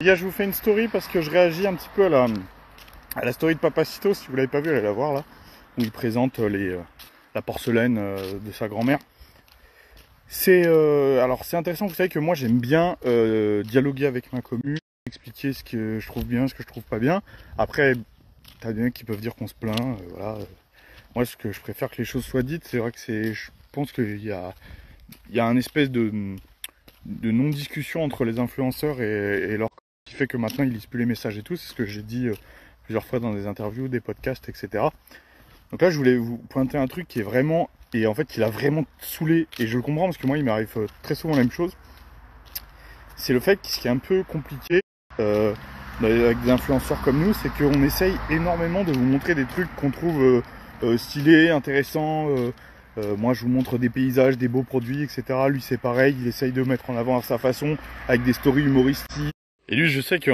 Les gars, je vous fais une story parce que je réagis un petit peu à la story de Papacito. Si vous l'avez pas vu, allez la voir là, où il présente la porcelaine de sa grand-mère. Alors c'est intéressant, vous savez que moi j'aime bien dialoguer avec ma commu, expliquer ce que je trouve bien, ce que je trouve pas bien. Après, t'as des mecs qui peuvent dire qu'on se plaint, voilà. Moi, ce que je préfère que les choses soient dites, c'est vrai que je pense qu'il y a un espèce de non-discussion entre les influenceurs et leur qui fait que maintenant ils lisent plus les messages et tout. C'est ce que j'ai dit plusieurs fois dans des interviews, des podcasts, etc. Donc là, je voulais vous pointer un truc qui est vraiment, et en fait, qui l'a vraiment saoulé, et je le comprends parce que moi, il m'arrive très souvent la même chose. C'est le fait que ce qui est un peu compliqué avec des influenceurs comme nous, c'est qu'on essaye énormément de vous montrer des trucs qu'on trouve stylés, intéressants. Moi, je vous montre des paysages, des beaux produits, etc. Lui, c'est pareil, il essaye de mettre en avant à sa façon, avec des stories humoristiques. Et lui, je sais que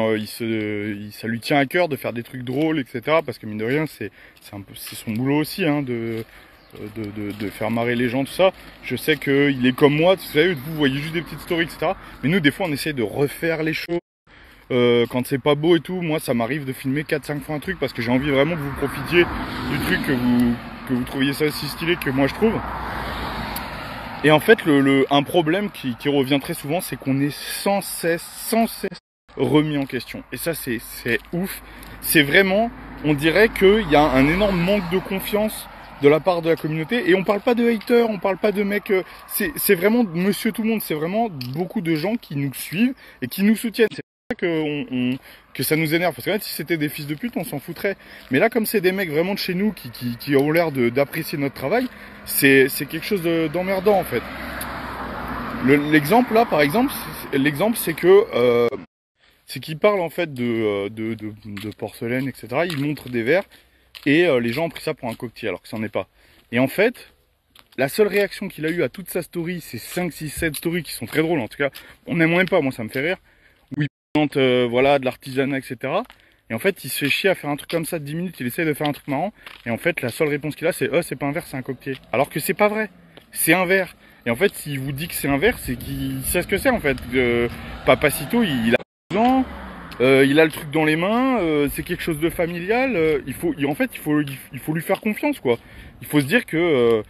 ça lui tient à cœur de faire des trucs drôles, etc. Parce que mine de rien, c'est son boulot aussi, hein, de faire marrer les gens, tout ça. Je sais qu'il est comme moi, vous savez, vous voyez juste des petites stories, etc. Mais nous, des fois, on essaie de refaire les choses. Quand c'est pas beau et tout, moi, ça m'arrive de filmer 4-5 fois un truc parce que j'ai envie vraiment que vous profitiez du truc, que vous trouviez ça aussi stylé que moi je trouve. Et en fait, un problème qui revient très souvent, c'est qu'on est sans cesse remis en question. Et ça, c'est ouf. C'est vraiment, on dirait qu'il y a un énorme manque de confiance de la part de la communauté. Et on parle pas de haters, on parle pas de mecs... c'est vraiment monsieur tout le monde. C'est vraiment beaucoup de gens qui nous suivent et qui nous soutiennent. C'est pour ça que ça nous énerve. Parce que là, si c'était des fils de pute, on s'en foutrait. Mais là, comme c'est des mecs vraiment de chez nous qui ont l'air d'apprécier notre travail, c'est quelque chose d'emmerdant en fait. L'exemple là, par exemple, c'est que... c'est qu'il parle en fait de porcelaine, etc. Il montre des verres et les gens ont pris ça pour un cocktail alors que ça n'en est pas. Et en fait, la seule réaction qu'il a eu à toute sa story, c'est 5, 6, 7 stories qui sont très drôles en tout cas. On aime pas, moi ça me fait rire. Où il présente voilà, de l'artisanat, etc. Et en fait, il se fait chier à faire un truc comme ça de 10 minutes, il essaie de faire un truc marrant. Et en fait, la seule réponse qu'il a, c'est c'est pas un verre, c'est un cocktail. Alors que c'est pas vrai, c'est un verre. Et en fait, s'il vous dit que c'est un verre, c'est qu'il sait ce que c'est en fait. Papacito, il a il a le truc dans les mains, c'est quelque chose de familial. En fait, il faut lui faire confiance, quoi. Il faut se dire que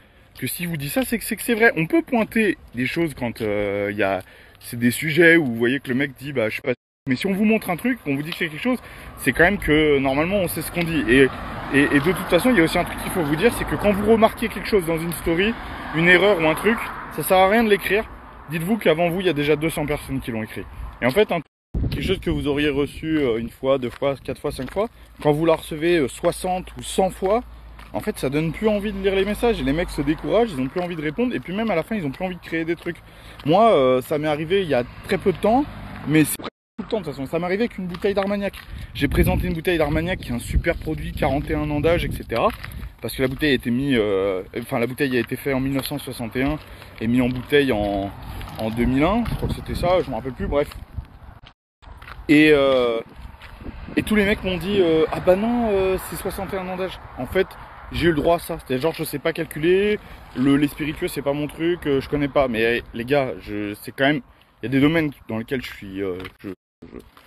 s'il vous dit ça, c'est que c'est vrai. On peut pointer des choses quand c'est des sujets où vous voyez que le mec dit, je sais pas. Mais si on vous montre un truc, qu'on vous dit que c'est quelque chose, c'est quand même que normalement on sait ce qu'on dit. Et de toute façon, il y a aussi un truc qu'il faut vous dire, c'est que quand vous remarquez quelque chose dans une story, une erreur ou un truc, ça sert à rien de l'écrire. Dites-vous qu'avant vous, il y a déjà 200 personnes qui l'ont écrit. Et en fait, quelque chose que vous auriez reçu une fois, 2 fois, 4 fois, 5 fois, quand vous la recevez 60 ou 100 fois, en fait ça donne plus envie de lire les messages et les mecs se découragent, ils ont plus envie de répondre et puis même à la fin ils ont plus envie de créer des trucs. Moi ça m'est arrivé il y a très peu de temps, mais c'est presque tout le temps de toute façon, ça m'est arrivé avec une bouteille d'Armagnac. J'ai présenté une bouteille d'Armagnac qui est un super produit, 41 ans d'âge, etc. Parce que la bouteille a été la bouteille a été faite en 1961 et mis en bouteille en 2001, je crois que c'était ça, je me rappelle plus, bref. Et tous les mecs m'ont dit ah bah non c'est 61 ans d'âge. En fait j'ai eu le droit à ça. C'est genre je sais pas calculer, les spiritueux c'est pas mon truc, je connais pas. Mais les gars, c'est quand même. Il y a des domaines dans lesquels je suis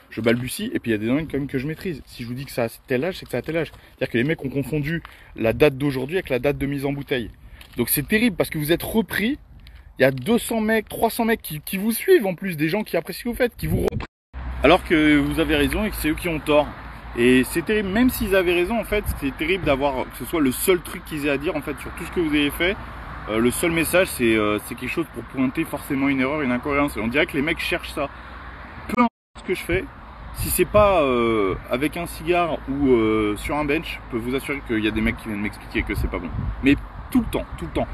je balbutie et puis il y a des domaines quand même que je maîtrise. Si je vous dis que ça a tel âge, c'est que ça a tel âge. C'est-à-dire que les mecs ont confondu la date d'aujourd'hui avec la date de mise en bouteille. Donc c'est terrible parce que vous êtes repris. Il y a 200 mecs, 300 mecs qui vous suivent en plus, des gens qui apprécient ce que vous faites, qui vous reprennent. Alors que vous avez raison et que c'est eux qui ont tort. Et c'est terrible, même s'ils avaient raison en fait, c'est terrible d'avoir que ce soit le seul truc qu'ils aient à dire en fait sur tout ce que vous avez fait. Le seul message c'est quelque chose pour pointer forcément une erreur, une incohérence. Et on dirait que les mecs cherchent ça. Peu importe ce que je fais, si c'est pas avec un cigare ou sur un bench, je peux vous assurer qu'il y a des mecs qui viennent m'expliquer que c'est pas bon. Mais tout le temps, tout le temps.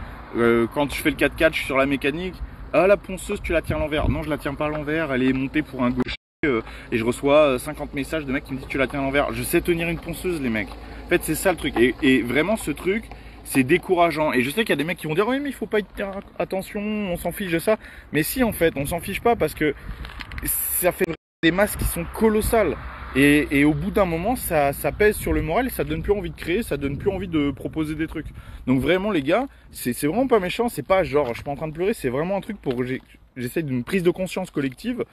Quand je fais le 4x4, je suis sur la mécanique. Ah la ponceuse tu la tiens à l'envers. Non je la tiens pas à l'envers, elle est montée pour un gaucher. Et je reçois 50 messages de mecs qui me disent tu la tiens à l'envers. Je sais tenir une ponceuse les mecs. En fait c'est ça le truc. Et vraiment ce truc c'est décourageant. Et je sais qu'il y a des mecs qui vont dire oui mais il faut pas y faire attention, on s'en fiche de ça. Mais si en fait on s'en fiche pas parce que ça fait des masses qui sont colossales. Et au bout d'un moment ça pèse sur le moral et ça donne plus envie de créer, ça donne plus envie de proposer des trucs. Donc vraiment les gars, c'est vraiment pas méchant, c'est pas genre je suis pas en train de pleurer, c'est vraiment un truc pour j'essaie d'une prise de conscience collective.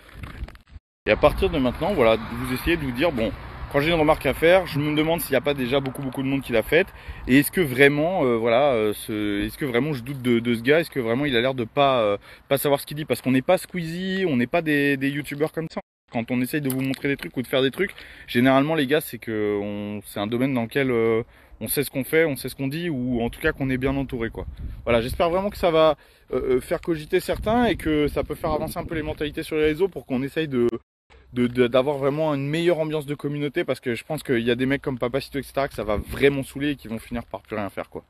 Et à partir de maintenant, voilà, vous essayez de vous dire, bon, quand j'ai une remarque à faire, je me demande s'il n'y a pas déjà beaucoup de monde qui l'a faite. Et est-ce que vraiment, est-ce que vraiment je doute de ce gars? Est-ce que vraiment il a l'air de pas savoir ce qu'il dit? Parce qu'on n'est pas Squeezie, on n'est pas des youtubeurs comme ça. Quand on essaye de vous montrer des trucs ou de faire des trucs, généralement les gars, c'est un domaine dans lequel on sait ce qu'on fait, on sait ce qu'on dit, ou en tout cas qu'on est bien entouré, quoi. Voilà, j'espère vraiment que ça va faire cogiter certains et que ça peut faire avancer un peu les mentalités sur les réseaux pour qu'on essaye d'avoir vraiment une meilleure ambiance de communauté, parce que je pense qu'il y a des mecs comme Papacito, etc., que ça va vraiment saouler et qui vont finir par plus rien faire, quoi.